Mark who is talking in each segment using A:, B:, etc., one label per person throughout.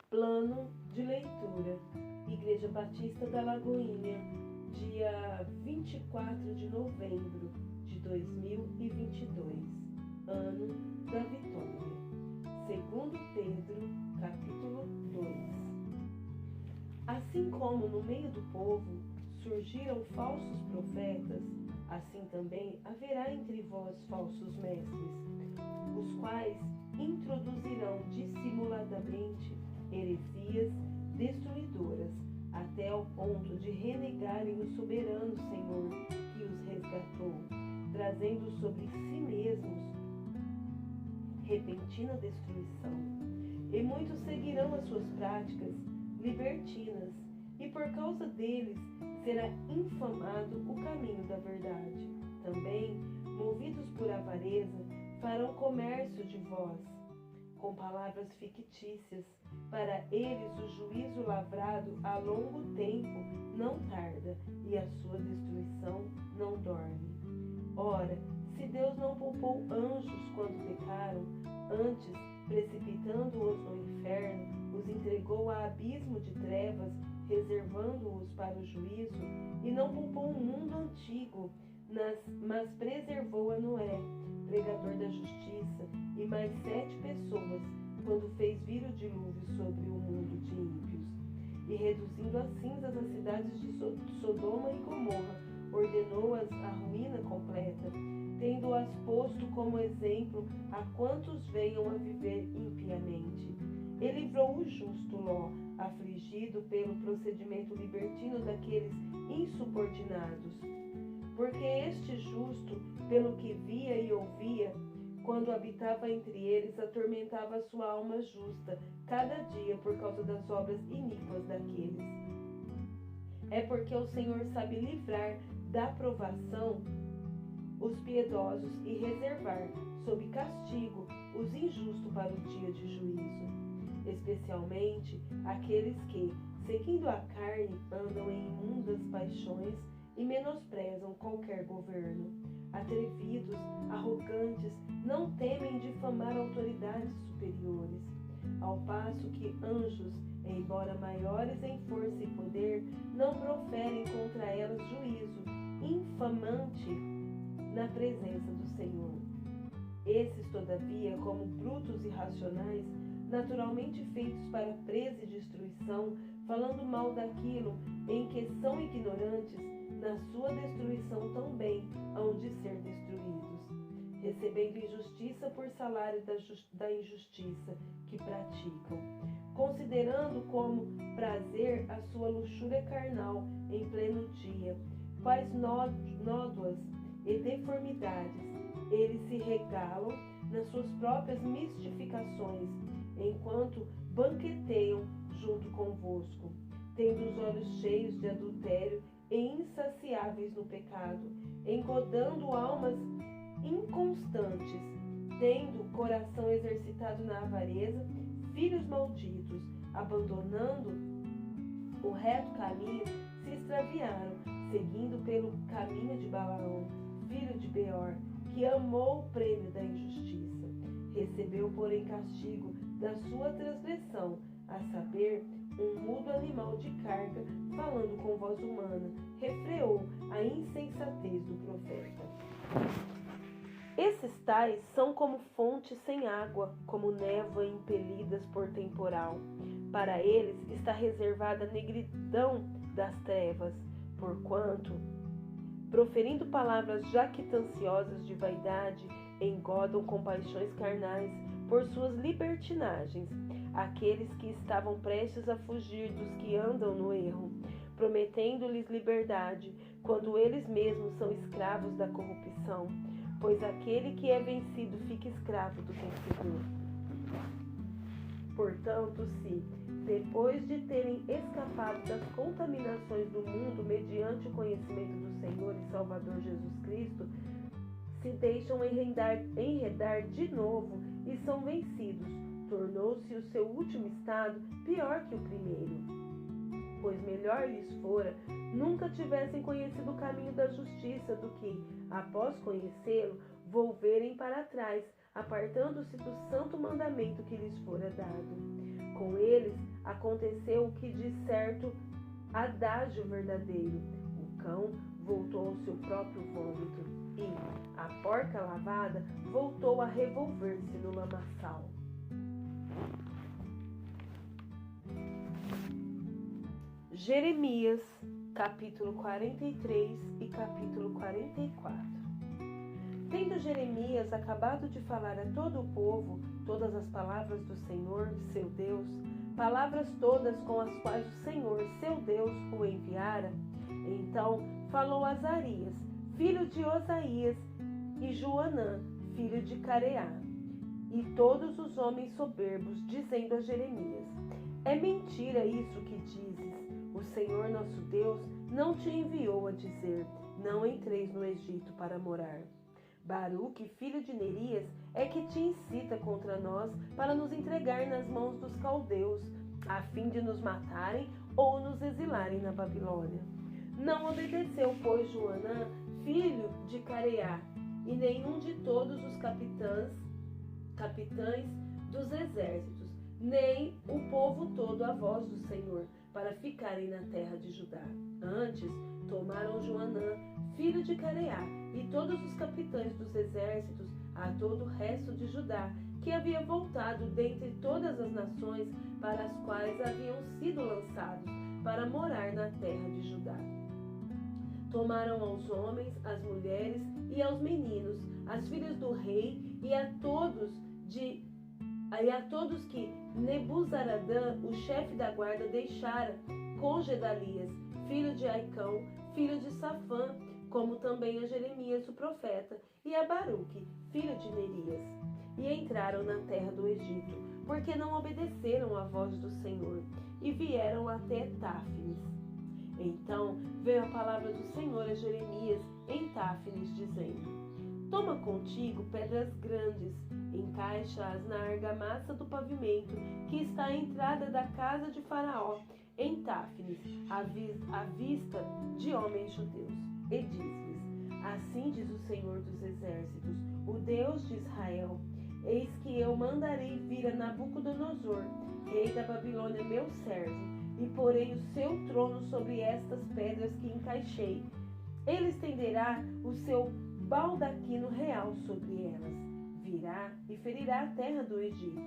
A: Plano de leitura. Igreja Batista da Lagoinha, dia 24 de novembro de 2022, ano da vitória. Segundo Pedro, capítulo 2. Assim como no meio do povo surgiram falsos profetas, assim também haverá entre vós falsos mestres, os quais introduzirão dissimuladamente heresias destruidoras, até ao ponto de renegarem o soberano Senhor que os resgatou, trazendo sobre si mesmos repentina destruição. E muitos seguirão as suas práticas libertinas, e por causa deles será infamado o caminho da verdade. Também, movidos por avareza, farão comércio de vós, com palavras fictícias. Para eles o juízo lavrado a longo tempo não tarda, e a sua destruição não dorme. Ora, se Deus não poupou anjos quando pecaram, antes, precipitando-os no inferno, os entregou a abismo de trevas, reservando-os para o juízo, e não poupou o mundo antigo, mas preservou a Noé, pregador da justiça, e mais 7 pessoas, quando fez vir o dilúvio sobre o mundo de ímpios. E reduzindo a cinzas as cidades de Sodoma e Gomorra, ordenou-as à ruína completa, tendo-as posto como exemplo a quantos venham a viver impiamente. E livrou o justo Ló, afligido pelo procedimento libertino daqueles insubordinados. Porque este justo, pelo que via e ouvia, quando habitava entre eles, atormentava a sua alma justa, cada dia por causa das obras iníquas daqueles. É porque o Senhor sabe livrar da provação os piedosos e reservar, sob castigo, os injustos para o dia de juízo. Especialmente aqueles que, seguindo a carne, andam em imundas paixões e menosprezam qualquer governo. Atrevidos, arrogantes, não temem difamar autoridades superiores, ao passo que anjos, embora maiores em força e poder, não proferem contra elas juízo infamante na presença do Senhor. Esses, todavia, como brutos e racionais, naturalmente feitos para presa e destruição, falando mal daquilo em que são ignorantes, na sua destruição também hão de ser destruídos, recebendo injustiça por salário da injustiça que praticam, considerando como prazer a sua luxúria carnal em pleno dia, quais nódoas e deformidades eles se regalam nas suas próprias mistificações, enquanto banqueteiam junto convosco, tendo os olhos cheios de adultério e insaciáveis no pecado, engodando almas inconstantes, tendo o coração exercitado na avareza, filhos malditos, abandonando o reto caminho, se extraviaram, seguindo pelo caminho de Balaão, filho de Beor, que amou o prêmio da injustiça. Recebeu, porém, castigo da sua transgressão, a saber, um mudo animal de carga, falando com voz humana, refreou a insensatez do profeta. Esses tais são como fontes sem água, como névoa impelidas por temporal. Para eles está reservada a negridão das trevas, porquanto, proferindo palavras jactanciosas de vaidade, engodam com paixões carnais por suas libertinagens aqueles que estavam prestes a fugir dos que andam no erro, prometendo-lhes liberdade, quando eles mesmos são escravos da corrupção, pois aquele que é vencido fica escravo do vencedor. Portanto, se, depois de terem escapado das contaminações do mundo mediante o conhecimento do Senhor e Salvador Jesus Cristo, se deixam enredar de novo e são vencidos, tornou-se o seu último estado pior que o primeiro. Pois melhor lhes fora nunca tivessem conhecido o caminho da justiça do que, após conhecê-lo, volverem para trás, apartando-se do santo mandamento que lhes fora dado. Com eles aconteceu o que de certo adágio verdadeiro: o cão voltou ao seu próprio vômito e a porca lavada voltou a revolver-se no lamaçal. Jeremias, capítulo 43 e capítulo 44. Tendo Jeremias acabado de falar a todo o povo todas as palavras do Senhor, seu Deus, palavras todas com as quais o Senhor, seu Deus, o enviara, então falou Azarias, filho de Osaías, e Joanã, filho de Careá, e todos os homens soberbos, dizendo a Jeremias: é mentira isso que dizes. O Senhor nosso Deus não te enviou a dizer: não entreis no Egito para morar. Baruque, filho de Nerias, é que te incita contra nós para nos entregar nas mãos dos caldeus, a fim de nos matarem ou nos exilarem na Babilônia. Não obedeceu, pois, Joanã, filho de Careá, e nenhum de todos os capitães dos exércitos, nem o povo todo a voz do Senhor, para ficarem na terra de Judá. Antes, tomaram Joanã, filho de Careá, e todos os capitães dos exércitos, a todo o resto de Judá, que havia voltado dentre todas as nações para as quais haviam sido lançados, para morar na terra de Judá. Tomaram aos homens, às mulheres e aos meninos, as filhas do rei e a todos que Nebuzaradã, o chefe da guarda, deixara, com Gedalias, filho de Aicão, filho de Safã, como também a Jeremias, o profeta, e a Baruque, filho de Nerias. E entraram na terra do Egito, porque não obedeceram à voz do Senhor, e vieram até Táfnis. Então veio a palavra do Senhor a Jeremias em Táfnis, dizendo: toma contigo pedras grandes, encaixa-as na argamassa do pavimento que está à entrada da casa de Faraó, em Táfnis, à vista de homens judeus. E diz-lhes: assim diz o Senhor dos Exércitos, o Deus de Israel: eis que eu mandarei vir a Nabucodonosor, rei da Babilônia, meu servo, e porei o seu trono sobre estas pedras que encaixei. Ele estenderá o seu baldaquino real sobre elas. Virá e ferirá a terra do Egito.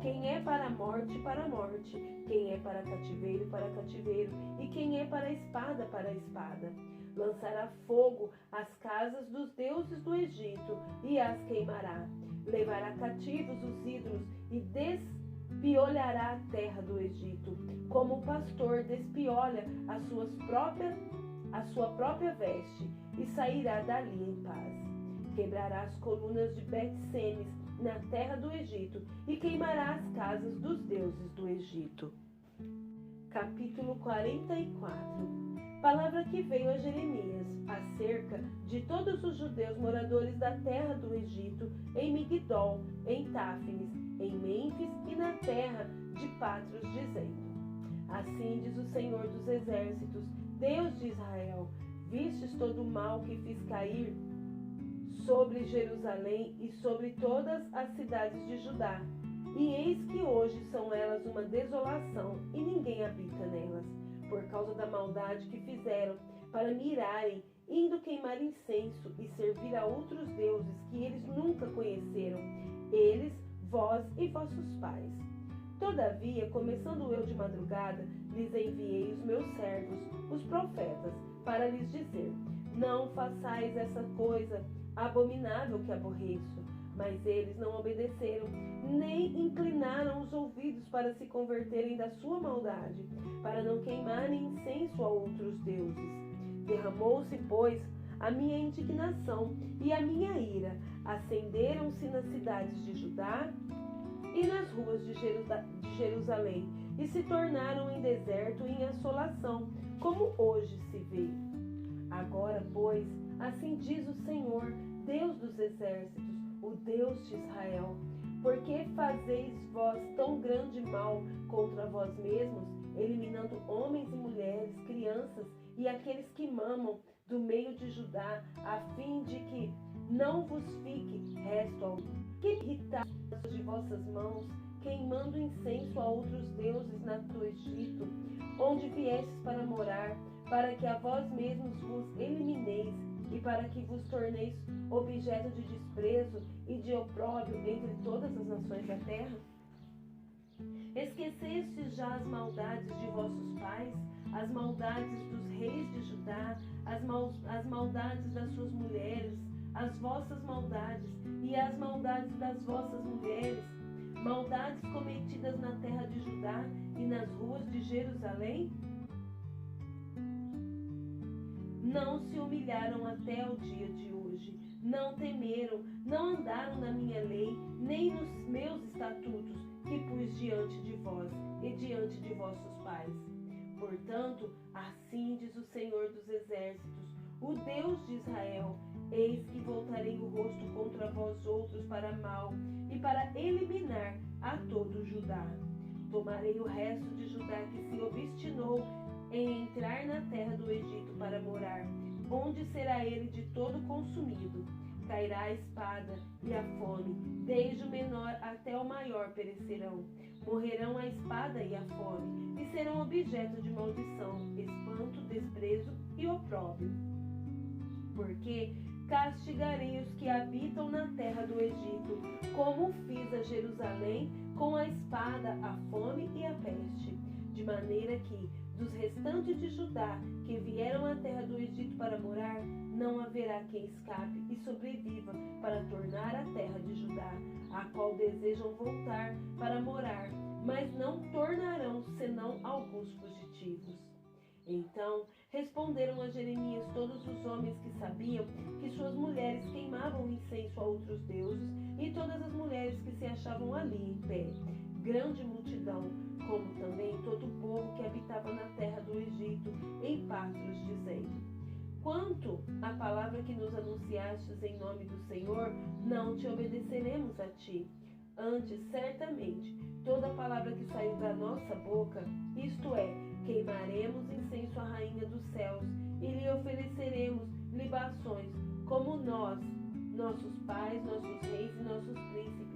A: Quem é para a morte, para a morte. Quem é para cativeiro, para cativeiro. E quem é para a espada, para a espada. Lançará fogo às casas dos deuses do Egito e as queimará. Levará cativos os ídolos e despiolhará a terra do Egito, como o pastor despiolha a sua própria veste, e sairá dali em paz. Quebrará as colunas de Bet-Semes na terra do Egito e queimará as casas dos deuses do Egito. Capítulo 44. Palavra que veio a Jeremias acerca de todos os judeus moradores da terra do Egito, em Migdol, em Táfnis, em Mênfis e na terra de Patros, dizendo: assim diz o Senhor dos Exércitos, Deus de Israel: vistes todo o mal que fiz cair sobre Jerusalém e sobre todas as cidades de Judá, e eis que hoje são elas uma desolação, e ninguém habita nelas, por causa da maldade que fizeram, para me irarem, indo queimar incenso e servir a outros deuses que eles nunca conheceram, eles, vós e vossos pais. Todavia, começando eu de madrugada, lhes enviei os meus servos, os profetas, para lhes dizer: não façais essa coisa abominável que aborreço. Mas eles não obedeceram, nem inclinaram os ouvidos para se converterem da sua maldade, para não queimarem incenso a outros deuses. Derramou-se, pois, a minha indignação e a minha ira, acenderam-se nas cidades de Judá e nas ruas de Jerusalém, e se tornaram em deserto e em assolação, como hoje se vê. Agora, pois, assim diz o Senhor, Deus dos exércitos, o Deus de Israel: por que fazeis vós tão grande mal contra vós mesmos, eliminando homens e mulheres, crianças e aqueles que mamam do meio de Judá, a fim de que não vos fique resto algum? Que irritai de vossas mãos, queimando incenso a outros deuses no Egito, onde viestes para morar, para que a vós mesmos vos elimineis, e para que vos torneis objeto de desprezo e de opróbrio entre todas as nações da terra? Esquecestes já as maldades de vossos pais, as maldades dos reis de Judá, as maldades das suas mulheres, as vossas maldades e as maldades das vossas mulheres, maldades cometidas na terra de Judá e nas ruas de Jerusalém? Não se humilharam até o dia de hoje, não temeram, não andaram na minha lei, nem nos meus estatutos, que pus diante de vós e diante de vossos pais. Portanto, assim diz o Senhor dos Exércitos, o Deus de Israel: eis que voltarei o rosto contra vós outros para mal e para eliminar a todo Judá. Tomarei o resto de Judá que se obstinou em entrar na terra do Egito para morar, onde será ele de todo consumido. Cairá a espada e a fome, desde o menor até o maior perecerão. Morrerão a espada e a fome, e serão objeto de maldição, espanto, desprezo e opróbrio. Porque castigarei os que habitam na terra do Egito, como fiz a Jerusalém com a espada, a fome e a peste, de maneira que dos restantes de Judá que vieram à terra do Egito para morar, não haverá quem escape e sobreviva para tornar a terra de Judá, a qual desejam voltar para morar, mas não tornarão senão alguns fugitivos. Então responderam a Jeremias todos os homens que sabiam que suas mulheres queimavam incenso a outros deuses e todas as mulheres que se achavam ali em pé, grande multidão, como também todo o povo que habitava na terra do Egito, em Patros, dizendo: quanto à palavra que nos anunciastes em nome do Senhor, não te obedeceremos a ti. Antes, certamente, toda palavra que saiu da nossa boca, isto é, queimaremos incenso à rainha dos céus e lhe ofereceremos libações, como nós, nossos pais, nossos reis e nossos príncipes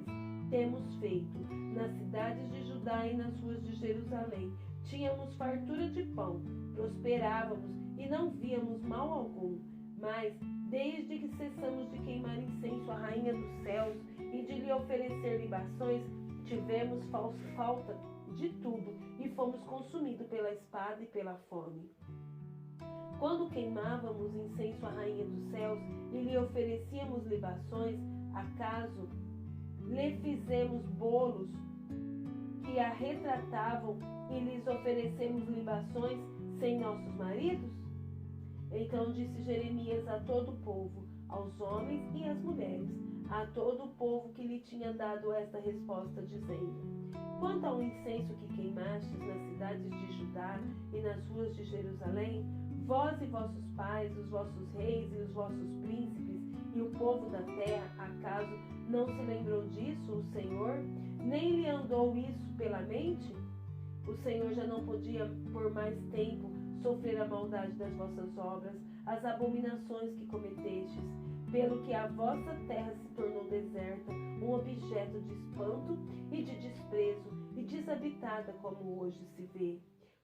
A: temos feito. Nas cidades de Judá e nas ruas de Jerusalém tínhamos fartura de pão, prosperávamos e não víamos mal algum. Mas, desde que cessamos de queimar incenso à rainha dos céus e de lhe oferecer libações, tivemos falta de tudo e fomos consumidos pela espada e pela fome. Quando queimávamos incenso à rainha dos céus e lhe oferecíamos libações, acaso lhe fizemos bolos que a retratavam e lhes oferecemos libações sem nossos maridos? Então disse Jeremias a todo o povo, aos homens e às mulheres, a todo o povo que lhe tinha dado esta resposta, dizendo: quanto ao incenso que queimastes nas cidades de Judá e nas ruas de Jerusalém, vós e vossos pais, os vossos reis e os vossos príncipes e o povo da terra, acaso não se lembrou disso o Senhor? Nem lhe andou isso pela mente? O Senhor já não podia por mais tempo sofrer a maldade das vossas obras, as abominações que cometestes, pelo que a vossa terra se tornou deserta, um objeto de espanto e de desprezo, e desabitada como hoje se vê.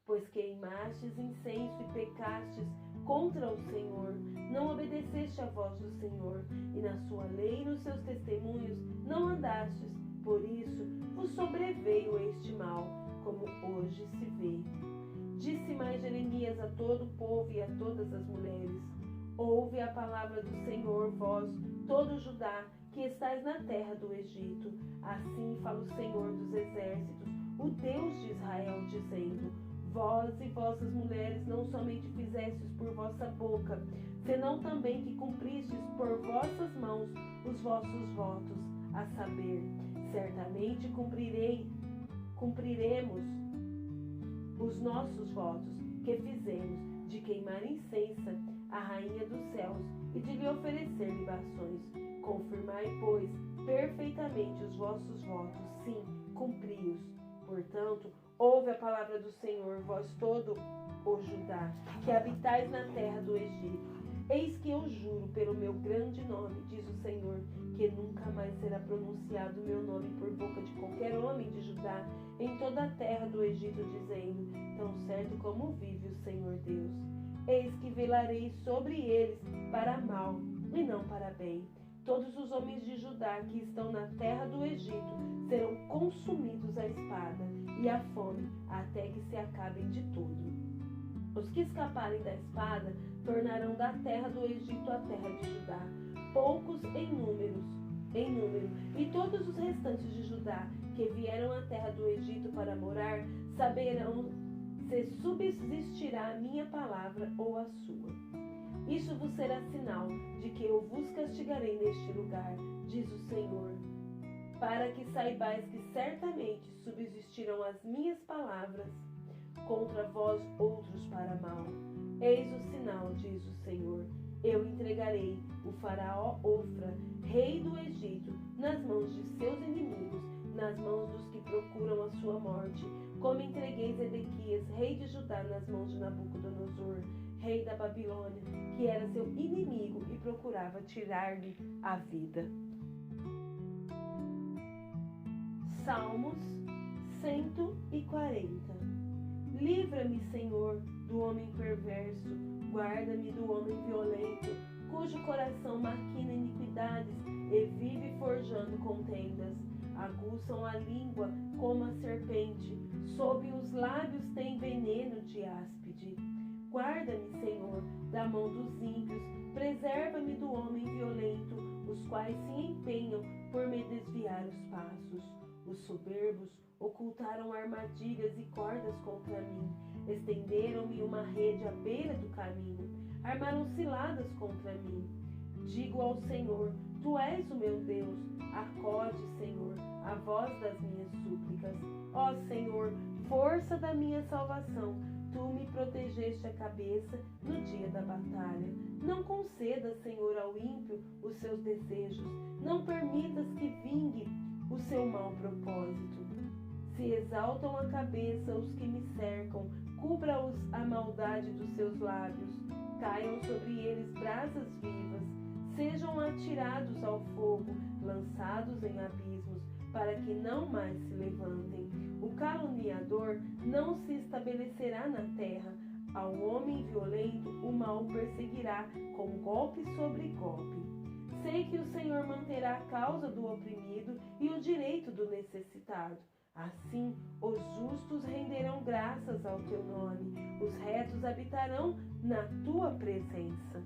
A: Pois queimastes incenso e pecastes contra o Senhor, não obedeceste à voz do Senhor, e na sua lei e nos seus testemunhos não andastes, por isso vos sobreveio este mal, como hoje se vê. Disse mais Jeremias a todo o povo e a todas as mulheres: ouve a palavra do Senhor, vós, todo Judá, que estais na terra do Egito. Assim fala o Senhor dos Exércitos, o Deus de Israel, dizendo: vós e vossas mulheres não somente fizestes por vossa boca, senão também que cumpristes por vossas mãos os vossos votos, a saber, certamente cumpriremos os nossos votos que fizemos de queimar incenso à rainha dos céus e de lhe oferecer libações. Confirmai, pois, perfeitamente os vossos votos, sim, cumpri-os. Portanto, ouve a palavra do Senhor, vós todo o Judá, que habitais na terra do Egito. Eis que eu juro pelo meu grande nome, diz o Senhor, que nunca mais será pronunciado o meu nome por boca de qualquer homem de Judá em toda a terra do Egito, dizendo, tão certo como vive o Senhor Deus. Eis que velarei sobre eles para mal e não para bem. Todos os homens de Judá que estão na terra do Egito serão consumidos à espada e à fome, até que se acabem de tudo. Os que escaparem da espada tornarão da terra do Egito a terra de Judá, poucos em número, e todos os restantes de Judá que vieram à terra do Egito para morar, saberão se subsistirá a minha palavra ou a sua. Isso vos será sinal de que eu vos castigarei neste lugar, diz o Senhor, para que saibais que certamente subsistirão as minhas palavras contra vós outros para mal. Eis o sinal, diz o Senhor. Eu entregarei o faraó Ofra, rei do Egito, nas mãos de seus inimigos, nas mãos dos que procuram a sua morte, como entreguei Zedequias, rei de Judá, nas mãos de Nabucodonosor, rei da Babilônia, que era seu inimigo e procurava tirar-lhe a vida. Salmos 140. Livra-me, Senhor, do homem perverso, guarda-me do homem violento, cujo coração maquina iniquidades e vive forjando contendas. Aguçam a língua como a serpente, sob os lábios tem veneno de áspide. Guarda-me, Senhor, da mão dos ímpios, preserva-me do homem violento, os quais se empenham por me desviar os passos. Os soberbos ocultaram armadilhas e cordas contra mim, estenderam-me uma rede à beira do caminho, armaram ciladas contra mim. Digo ao Senhor, Tu és o meu Deus, acode, Senhor, a voz das minhas súplicas. Ó Senhor, força da minha salvação, Tu me protegeste a cabeça no dia da batalha. Não conceda, Senhor, ao ímpio os seus desejos, não permitas que vingue o seu mau propósito. Se exaltam a cabeça os que me cercam, cubra-os a maldade dos seus lábios, caiam sobre eles brasas vivas, sejam atirados ao fogo, lançados em abismos, para que não mais se levantem. O caluniador não se estabelecerá na terra, ao homem violento o mal perseguirá com golpe sobre golpe. Sei que o Senhor manterá a causa do oprimido e o direito do necessitado. Assim, os justos renderão graças ao teu nome, os retos habitarão na tua presença.